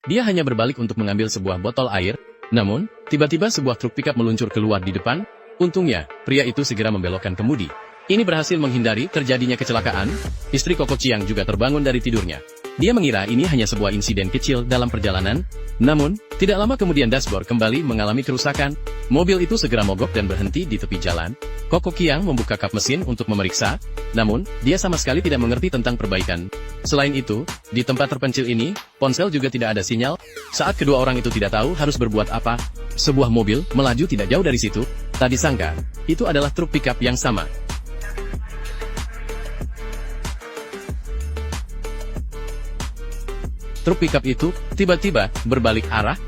Dia hanya berbalik untuk mengambil sebuah botol air, namun, tiba-tiba sebuah truk pickup meluncur keluar di depan. Untungnya, pria itu segera membelokkan kemudi. Ini berhasil menghindari terjadinya kecelakaan. Istri Koko Chiang juga terbangun dari tidurnya. Dia mengira ini hanya sebuah insiden kecil dalam perjalanan. Namun, tidak lama kemudian dashboard kembali mengalami kerusakan. Mobil itu segera mogok dan berhenti di tepi jalan. Koko Chiang membuka kap mesin untuk memeriksa. Namun, dia sama sekali tidak mengerti tentang perbaikan. Selain itu, di tempat terpencil ini, ponsel juga tidak ada sinyal. Saat kedua orang itu tidak tahu harus berbuat apa, sebuah mobil melaju tidak jauh dari situ. Tak disangka, itu adalah truk pickup yang sama. Truk pickup itu tiba-tiba berbalik arah.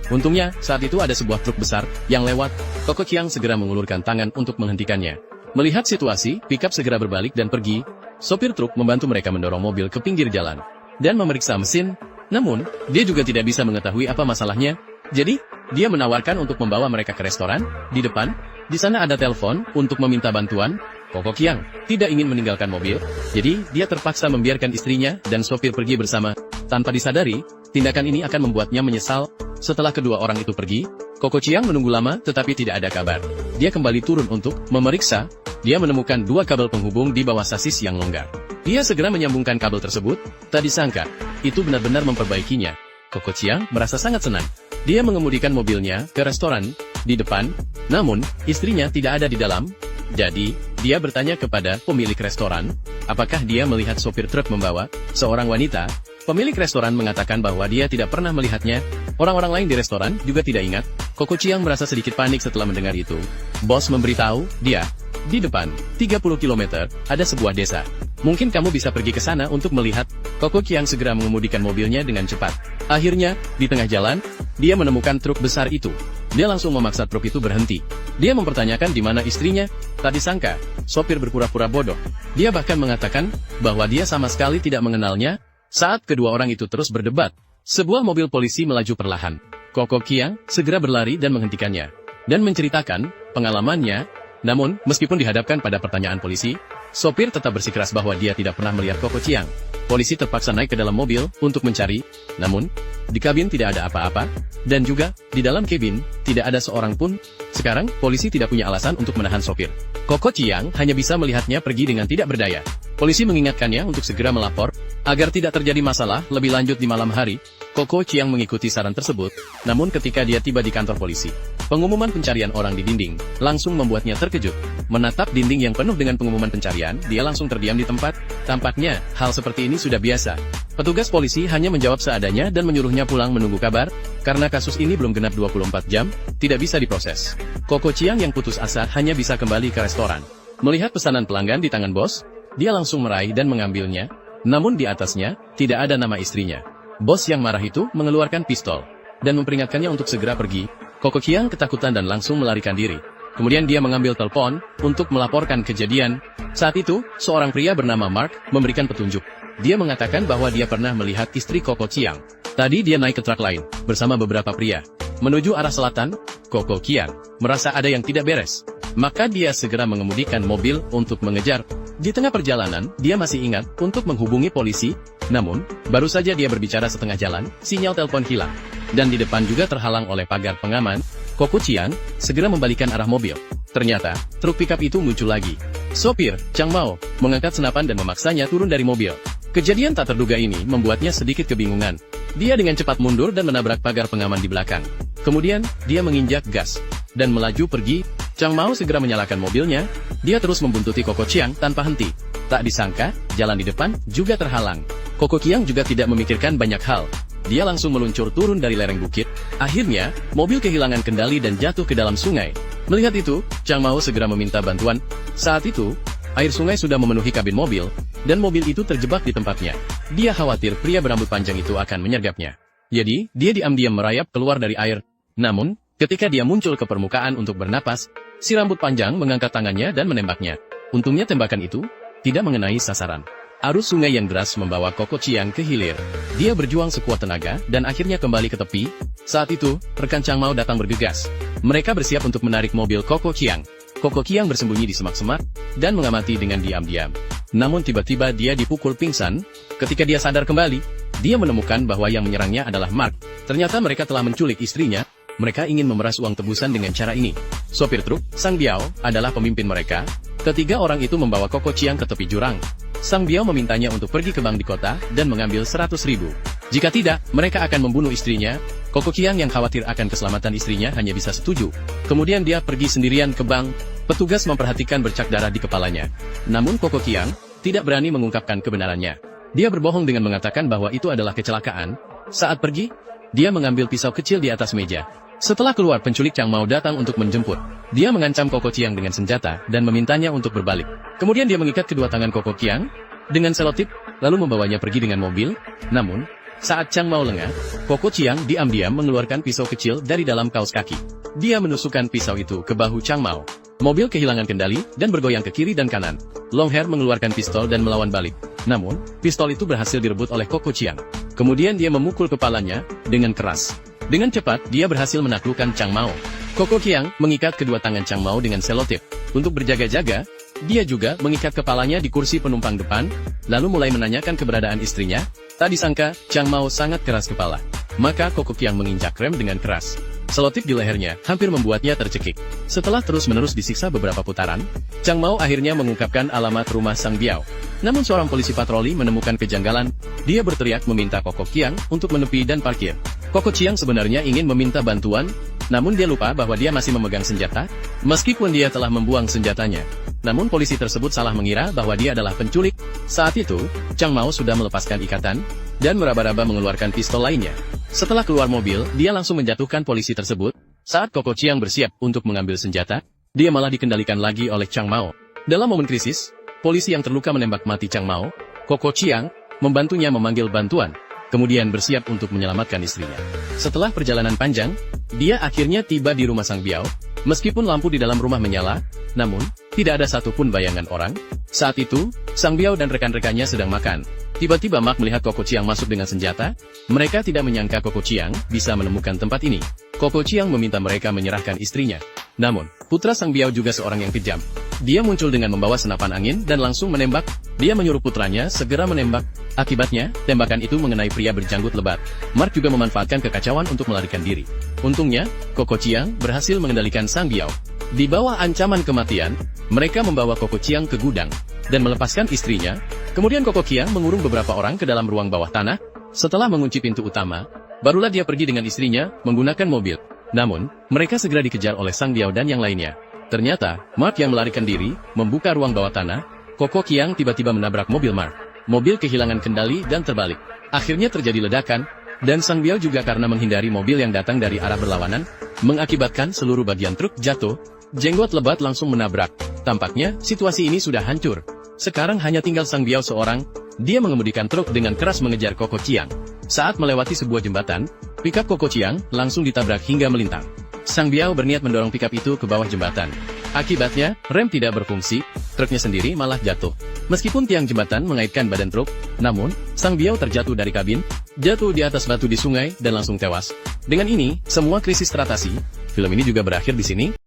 Untungnya, saat itu ada sebuah truk besar yang lewat. Koko Chiang segera mengulurkan tangan untuk menghentikannya. Melihat situasi, pickup segera berbalik dan pergi. Sopir truk membantu mereka mendorong mobil ke pinggir jalan dan memeriksa mesin. Namun, dia juga tidak bisa mengetahui apa masalahnya. Jadi, dia menawarkan untuk membawa mereka ke restoran di depan. Di sana ada telepon untuk meminta bantuan. Koko Chiang tidak ingin meninggalkan mobil, jadi dia terpaksa membiarkan istrinya dan sopir pergi bersama. Tanpa disadari, tindakan ini akan membuatnya menyesal. Setelah kedua orang itu pergi, Koko Chiang menunggu lama tetapi tidak ada kabar. Dia kembali turun untuk memeriksa. Dia menemukan dua kabel penghubung di bawah sasis yang longgar. Dia segera menyambungkan kabel tersebut. Tak disangka, itu benar-benar memperbaikinya. Koko Chiang merasa sangat senang. Dia mengemudikan mobilnya ke restoran di depan, namun istrinya tidak ada di dalam. Jadi, dia bertanya kepada pemilik restoran, apakah dia melihat sopir truk membawa seorang wanita. Pemilik restoran mengatakan bahwa dia tidak pernah melihatnya. Orang-orang lain di restoran juga tidak ingat. Koko Chiang merasa sedikit panik setelah mendengar itu. Bos memberitahu dia, di depan, 30 km, ada sebuah desa. Mungkin kamu bisa pergi ke sana untuk melihat. Koko Chiang segera mengemudikan mobilnya dengan cepat. Akhirnya, di tengah jalan, dia menemukan truk besar itu. Dia langsung memaksa truk itu berhenti. Dia mempertanyakan di mana istrinya. Tak disangka, sopir berpura-pura bodoh. Dia bahkan mengatakan bahwa dia sama sekali tidak mengenalnya. Saat kedua orang itu terus berdebat, sebuah mobil polisi melaju perlahan. Koko Chiang segera berlari dan menghentikannya, dan menceritakan pengalamannya. Namun, meskipun dihadapkan pada pertanyaan polisi, sopir tetap bersikeras bahwa dia tidak pernah melihat Koko Chiang. Polisi terpaksa naik ke dalam mobil untuk mencari. Namun, di kabin tidak ada apa-apa, dan juga di dalam kabin tidak ada seorang pun. Sekarang, polisi tidak punya alasan untuk menahan sopir. Koko Chiang hanya bisa melihatnya pergi dengan tidak berdaya. Polisi mengingatkannya untuk segera melapor agar tidak terjadi masalah lebih lanjut di malam hari. Koko Chiang mengikuti saran tersebut. Namun ketika dia tiba di kantor polisi, pengumuman pencarian orang di dinding langsung membuatnya terkejut. Menatap dinding yang penuh dengan pengumuman pencarian, dia langsung terdiam di tempat. Tampaknya, hal seperti ini sudah biasa. Petugas polisi hanya menjawab seadanya dan menyuruhnya pulang menunggu kabar. Karena kasus ini belum genap 24 jam, tidak bisa diproses. Koko Chiang yang putus asa hanya bisa kembali ke restoran. Melihat pesanan pelanggan di tangan bos, dia langsung meraih dan mengambilnya. Namun di atasnya, tidak ada nama istrinya. Bos yang marah itu mengeluarkan pistol dan memperingatkannya untuk segera pergi. Koko Chiang ketakutan dan langsung melarikan diri. Kemudian dia mengambil telepon untuk melaporkan kejadian. Saat itu, seorang pria bernama Mark memberikan petunjuk. Dia mengatakan bahwa dia pernah melihat istri Koko Chiang. Tadi dia naik ke truk lain bersama beberapa pria menuju arah selatan. Koko Chiang merasa ada yang tidak beres. Maka dia segera mengemudikan mobil untuk mengejar. Di tengah perjalanan, dia masih ingat untuk menghubungi polisi. Namun, baru saja dia berbicara setengah jalan, sinyal telepon hilang. Dan di depan juga terhalang oleh pagar pengaman. Koko Chiang segera membalikan arah mobil. Ternyata, truk pickup itu muncul lagi. Sopir, Chang Mao, mengangkat senapan dan memaksanya turun dari mobil. Kejadian tak terduga ini membuatnya sedikit kebingungan. Dia dengan cepat mundur dan menabrak pagar pengaman di belakang. Kemudian, dia menginjak gas dan melaju pergi. Chang Mao segera menyalakan mobilnya. Dia terus membuntuti Koko Chiang tanpa henti. Tak disangka, jalan di depan juga terhalang. Koko Chiang juga tidak memikirkan banyak hal. Dia langsung meluncur turun dari lereng bukit. Akhirnya, mobil kehilangan kendali dan jatuh ke dalam sungai. Melihat itu, Chang Mao segera meminta bantuan. Saat itu, air sungai sudah memenuhi kabin mobil, dan mobil itu terjebak di tempatnya. Dia khawatir pria berambut panjang itu akan menyergapnya. Jadi, dia diam-diam merayap keluar dari air. Namun, ketika dia muncul ke permukaan untuk bernapas, si rambut panjang mengangkat tangannya dan menembaknya. Untungnya tembakan itu tidak mengenai sasaran. Arus sungai yang deras membawa Koko Chiang ke hilir. Dia berjuang sekuat tenaga dan akhirnya kembali ke tepi. Saat itu, rekan Chang Mao datang bergegas. Mereka bersiap untuk menarik mobil Koko Chiang. Koko Chiang bersembunyi di semak-semak dan mengamati dengan diam-diam. Namun tiba-tiba dia dipukul pingsan. Ketika dia sadar kembali, dia menemukan bahwa yang menyerangnya adalah Mark. Ternyata mereka telah menculik istrinya. Mereka ingin memeras uang tebusan dengan cara ini. Sopir truk, Sang Biao, adalah pemimpin mereka. Ketiga orang itu membawa Koko Chiang ke tepi jurang. Sang Biao memintanya untuk pergi ke bank di kota dan mengambil 100.000. Jika tidak, mereka akan membunuh istrinya. Koko Chiang yang khawatir akan keselamatan istrinya hanya bisa setuju. Kemudian dia pergi sendirian ke bank. Petugas memperhatikan bercak darah di kepalanya. Namun Koko Chiang tidak berani mengungkapkan kebenarannya. Dia berbohong dengan mengatakan bahwa itu adalah kecelakaan. Saat pergi, dia mengambil pisau kecil di atas meja. Setelah keluar, penculik Chang Mao datang untuk menjemput. Dia mengancam Koko Chiang dengan senjata dan memintanya untuk berbalik. Kemudian dia mengikat kedua tangan Koko Chiang dengan selotip, lalu membawanya pergi dengan mobil. Namun, saat Chang Mao lengah, Koko Chiang diam-diam mengeluarkan pisau kecil dari dalam kaos kaki. Dia menusukkan pisau itu ke bahu Chang Mao. Mobil kehilangan kendali dan bergoyang ke kiri dan kanan. Longhair mengeluarkan pistol dan melawan balik. Namun, pistol itu berhasil direbut oleh Koko Chiang. Kemudian dia memukul kepalanya dengan keras. Dengan cepat, dia berhasil menaklukkan Chang Mao. Koko Chiang mengikat kedua tangan Chang Mao dengan selotip. Untuk berjaga-jaga, dia juga mengikat kepalanya di kursi penumpang depan, lalu mulai menanyakan keberadaan istrinya. Tak disangka, Chang Mao sangat keras kepala. Maka Koko Chiang menginjak rem dengan keras. Selotip di lehernya hampir membuatnya tercekik. Setelah terus-menerus disiksa beberapa putaran, Chang Mao akhirnya mengungkapkan alamat rumah Sang Biao. Namun seorang polisi patroli menemukan kejanggalan. Dia berteriak meminta Koko Chiang untuk menepi dan parkir. Koko Chiang sebenarnya ingin meminta bantuan, namun dia lupa bahwa dia masih memegang senjata, meskipun dia telah membuang senjatanya. Namun polisi tersebut salah mengira bahwa dia adalah penculik. Saat itu, Chang Mao sudah melepaskan ikatan, dan meraba-raba mengeluarkan pistol lainnya. Setelah keluar mobil, dia langsung menjatuhkan polisi tersebut. Saat Koko Chiang bersiap untuk mengambil senjata, dia malah dikendalikan lagi oleh Chang Mao. Dalam momen krisis, polisi yang terluka menembak mati Chang Mao. Koko Chiang membantunya memanggil bantuan, kemudian bersiap untuk menyelamatkan istrinya. Setelah perjalanan panjang, dia akhirnya tiba di rumah Sang Biao. Meskipun lampu di dalam rumah menyala, namun, tidak ada satupun bayangan orang. Saat itu, Sang Biao dan rekan-rekannya sedang makan. Tiba-tiba Mark melihat Koko Chiang masuk dengan senjata. Mereka tidak menyangka Koko Chiang bisa menemukan tempat ini. Koko Chiang meminta mereka menyerahkan istrinya. Namun, putra Sang Biao juga seorang yang kejam. Dia muncul dengan membawa senapan angin dan langsung menembak. Dia menyuruh putranya segera menembak. Akibatnya, tembakan itu mengenai pria berjanggut lebat. Mark juga memanfaatkan kekacauan untuk melarikan diri. Untungnya, Koko Chiang berhasil mengendalikan Sang Biao. Di bawah ancaman kematian, mereka membawa Koko Chiang ke gudang dan melepaskan istrinya. Kemudian Koko Chiang mengurung beberapa orang ke dalam ruang bawah tanah. Setelah mengunci pintu utama, barulah dia pergi dengan istrinya menggunakan mobil. Namun, mereka segera dikejar oleh Sang Biao dan yang lainnya. Ternyata, Mark yang melarikan diri, membuka ruang bawah tanah. Koko Chiang tiba-tiba menabrak mobil Mark. Mobil kehilangan kendali dan terbalik. Akhirnya terjadi ledakan, dan Sang Biao juga karena menghindari mobil yang datang dari arah berlawanan, mengakibatkan seluruh bagian truk jatuh. Jenggot lebat langsung menabrak. Tampaknya, situasi ini sudah hancur. Sekarang hanya tinggal Sang Biao seorang. Dia mengemudikan truk dengan keras mengejar Koko Chiang. Saat melewati sebuah jembatan, pickup Koko Chiang langsung ditabrak hingga melintang. Sang Biao berniat mendorong pickup itu ke bawah jembatan. Akibatnya, rem tidak berfungsi, truknya sendiri malah jatuh. Meskipun tiang jembatan mengaitkan badan truk, namun, Sang Biao terjatuh dari kabin, jatuh di atas batu di sungai, dan langsung tewas. Dengan ini, semua krisis teratasi. Film ini juga berakhir di sini.